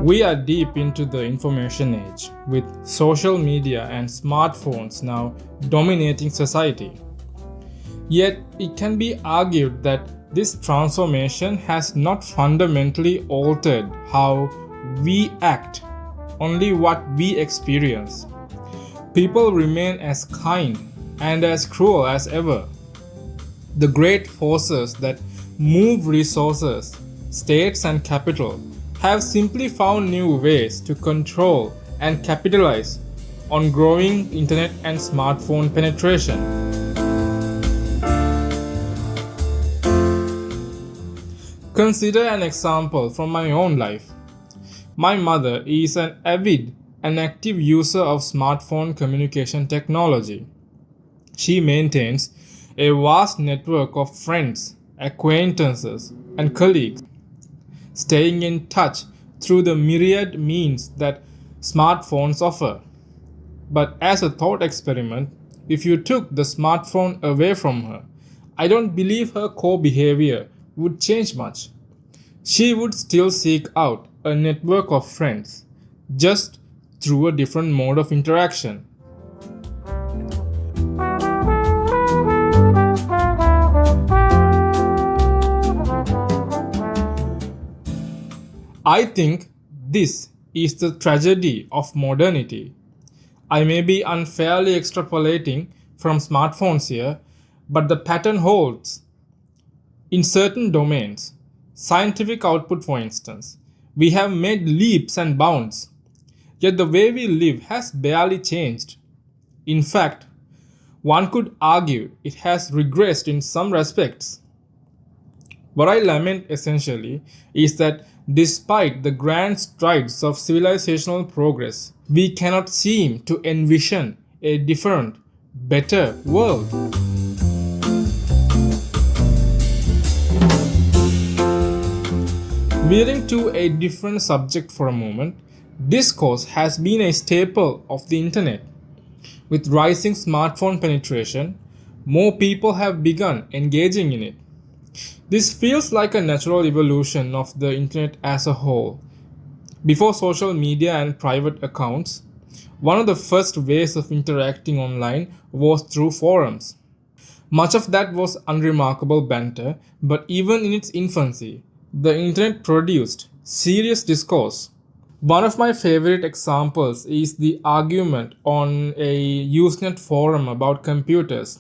We are deep into the information age, with social media and smartphones now dominating society. Yet, it can be argued that this transformation has not fundamentally altered how we act, only what we experience. People remain as kind and as cruel as ever. The great forces that move resources, states, and capital have simply found new ways to control and capitalize on growing internet and smartphone penetration. Consider an example from my own life. My mother is an avid and active user of smartphone communication technology. She maintains a vast network of friends, acquaintances, and colleagues, staying in touch through the myriad means that smartphones offer. But as a thought experiment, if you took the smartphone away from her, I don't believe her core behavior would change much. She would still seek out a network of friends, just through a different mode of interaction. I think this is the tragedy of modernity. I may be unfairly extrapolating from smartphones here, but the pattern holds. In certain domains, scientific output for instance, we have made leaps and bounds, yet the way we live has barely changed. In fact, one could argue it has regressed in some respects. What I lament essentially is that despite the grand strides of civilizational progress, we cannot seem to envision a different, better world. Veering to a different subject for a moment, discourse has been a staple of the internet. With rising smartphone penetration, more people have begun engaging in it. This feels like a natural evolution of the internet as a whole. Before social media and private accounts, one of the first ways of interacting online was through forums. Much of that was unremarkable banter, but even in its infancy, the internet produced serious discourse. One of my favorite examples is the argument on a Usenet forum about computers,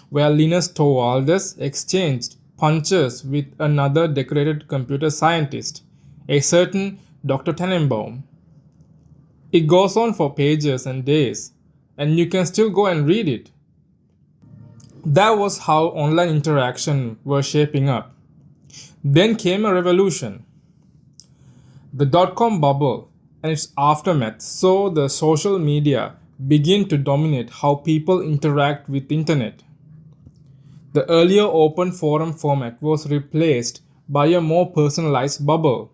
where Linus Torvalds exchanged punches with another decorated computer scientist, a certain Dr. Tannenbaum. It goes on for pages and days, and you can still go and read it. That was how online interaction was shaping up. Then came a revolution. The dot-com bubble and its aftermath saw the social media begin to dominate how people interact with the internet. The earlier open forum format was replaced by a more personalized bubble,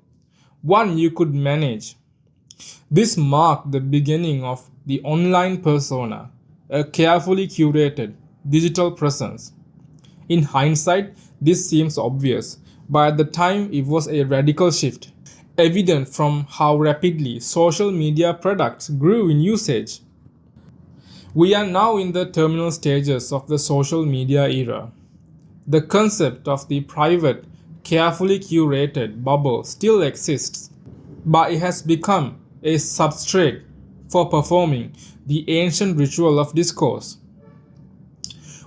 one you could manage. This marked the beginning of the online persona, a carefully curated digital presence. In hindsight, this seems obvious, but at the time it was a radical shift, evident from how rapidly social media products grew in usage. We are now in the terminal stages of the social media era. The concept of the private, carefully curated bubble still exists, but it has become a substrate for performing the ancient ritual of discourse.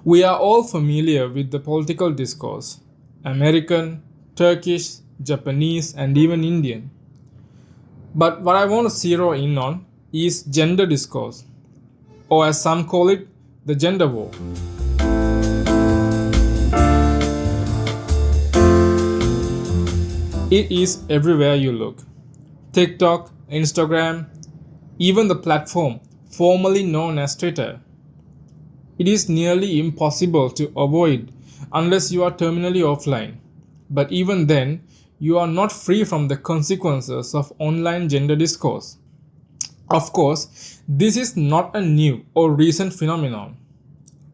We are all familiar with the political discourse, American, Turkish, Japanese, and even Indian. But what I want to zero in on is gender discourse, or as some call it, the gender war. It is everywhere you look. TikTok, Instagram, even the platform formerly known as Twitter. It is nearly impossible to avoid unless you are terminally offline. But even then, you are not free from the consequences of online gender discourse. Of course, this is not a new or recent phenomenon.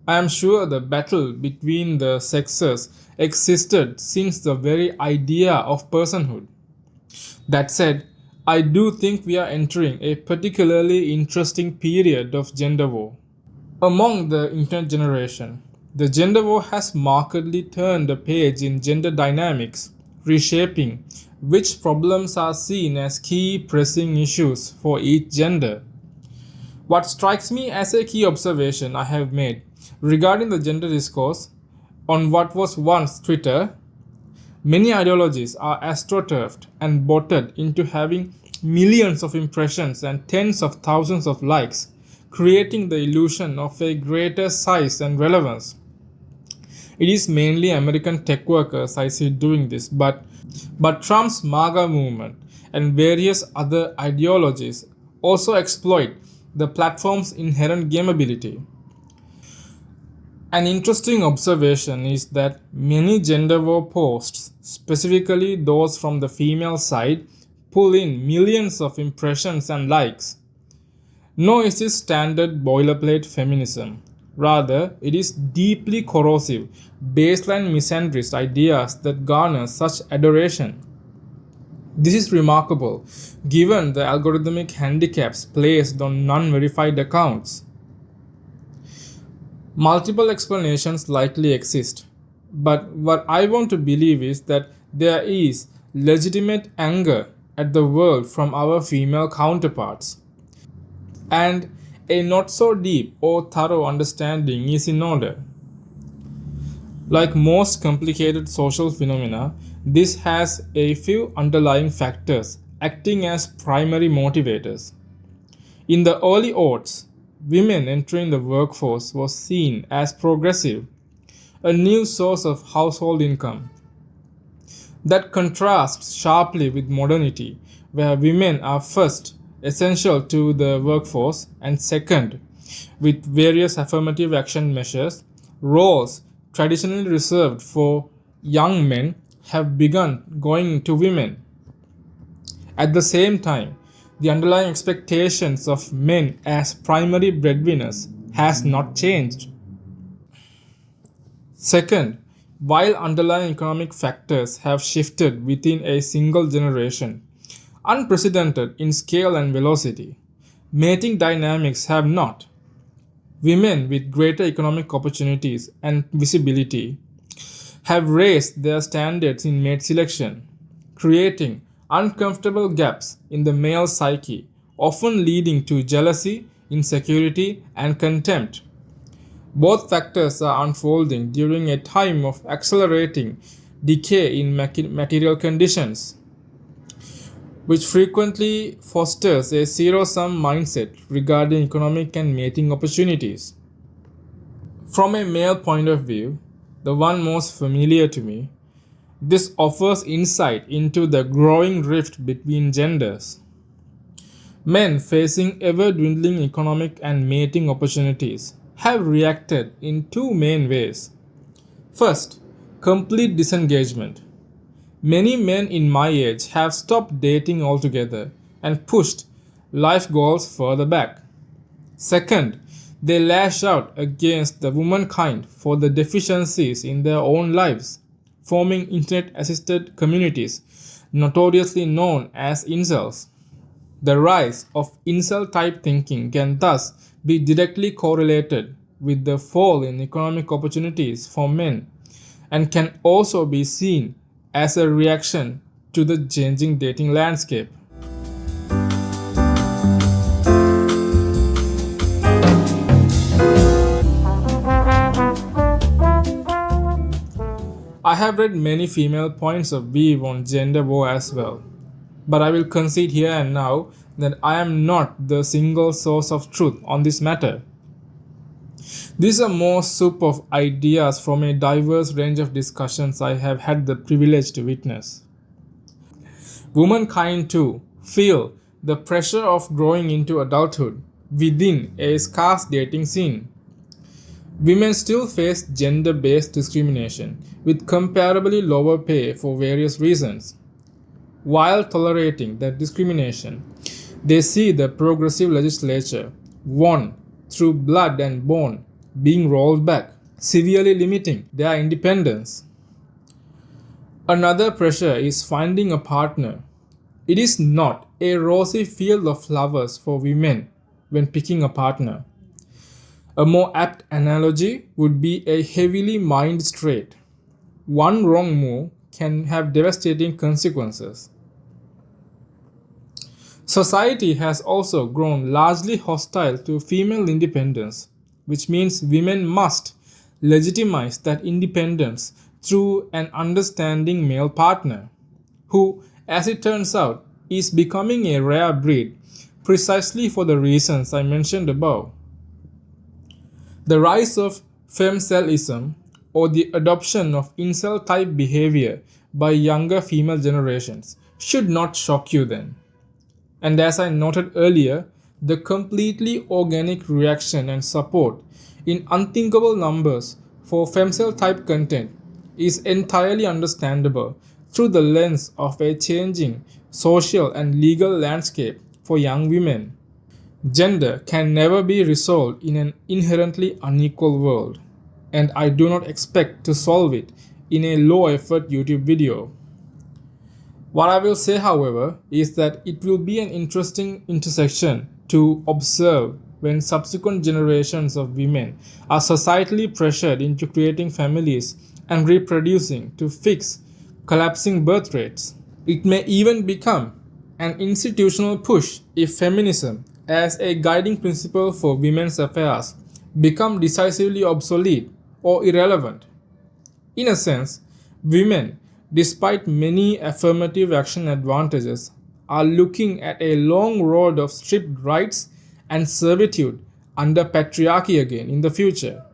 I am sure the battle between the sexes existed since the very idea of personhood. That said, I do think we are entering a particularly interesting period of gender war. Among the internet generation, the gender war has markedly turned a page in gender dynamics, reshaping which problems are seen as key pressing issues for each gender. What strikes me as a key observation I have made regarding the gender discourse on what was once Twitter, many ideologies are astroturfed and botted into having millions of impressions and tens of thousands of likes, creating the illusion of a greater size and relevance. It is mainly American tech workers I see doing this, but Trump's MAGA movement and various other ideologies also exploit the platform's inherent gameability. An interesting observation is that many gender war posts, specifically those from the female side, pull in millions of impressions and likes. Nor is this standard boilerplate feminism. Rather, it is deeply corrosive, baseline misandrist ideas that garner such adoration. This is remarkable, given the algorithmic handicaps placed on non-verified accounts. Multiple explanations likely exist, but what I want to believe is that there is legitimate anger at the world from our female counterparts, and a not so deep or thorough understanding is in order. Like most complicated social phenomena, this has a few underlying factors acting as primary motivators. In the early aughts, women entering the workforce was seen as progressive, a new source of household income. That contrasts sharply with modernity, where women are first essential to the workforce and second, with various affirmative action measures, roles traditionally reserved for young men have begun going to women. At the same time, the underlying expectations of men as primary breadwinners has not changed. Second, while underlying economic factors have shifted within a single generation, unprecedented in scale and velocity, mating dynamics have not. Women with greater economic opportunities and visibility have raised their standards in mate selection, creating uncomfortable gaps in the male psyche, often leading to jealousy, insecurity, and contempt. Both factors are unfolding during a time of accelerating decay in material conditions, which frequently fosters a zero sum mindset regarding economic and mating opportunities. From a male point of view, the one most familiar to me, this offers insight into the growing rift between genders. Men facing ever dwindling economic and mating opportunities have reacted in two main ways. First, complete disengagement. Many men in my age have stopped dating altogether and pushed life goals further back. Second, they lash out against the womankind for the deficiencies in their own lives, forming internet assisted communities notoriously known as incels. The rise of incel type thinking can thus be directly correlated with the fall in economic opportunities for men and can also be seen as a reaction to the changing dating landscape. I have read many female points of view on gender war as well, but I will concede here and now that I am not the single source of truth on this matter. These are more soup of ideas from a diverse range of discussions I have had the privilege to witness. Womankind too feel the pressure of growing into adulthood within a scarce dating scene. Women still face gender-based discrimination with comparably lower pay for various reasons. While tolerating that discrimination, they see the progressive legislature, won through blood and bone, being rolled back, severely limiting their independence. Another pressure is finding a partner. It is not a rosy field of flowers for women when picking a partner. A more apt analogy would be a heavily mined strait. One wrong move can have devastating consequences. Society has also grown largely hostile to female independence, which means women must legitimize that independence through an understanding male partner, who, as it turns out, is becoming a rare breed precisely for the reasons I mentioned above. The rise of femcellism, or the adoption of incel type behavior by younger female generations, should not shock you then. And as I noted earlier, the completely organic reaction and support in unthinkable numbers for femcel type content is entirely understandable through the lens of a changing social and legal landscape for young women. Gender can never be resolved in an inherently unequal world, and I do not expect to solve it in a low effort YouTube video. What I will say, however, is that it will be an interesting intersection to observe when subsequent generations of women are societally pressured into creating families and reproducing to fix collapsing birth rates. It may even become an institutional push if feminism, as a guiding principle for women's affairs, become decisively obsolete or irrelevant. In a sense, women, despite many affirmative action advantages, are looking at a long road of stripped rights and servitude under patriarchy again in the future.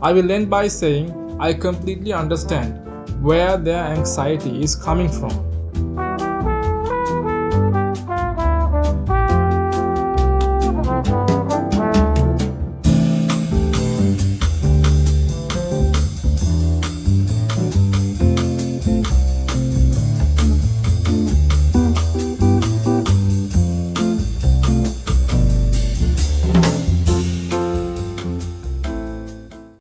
I will end by saying I completely understand where their anxiety is coming from.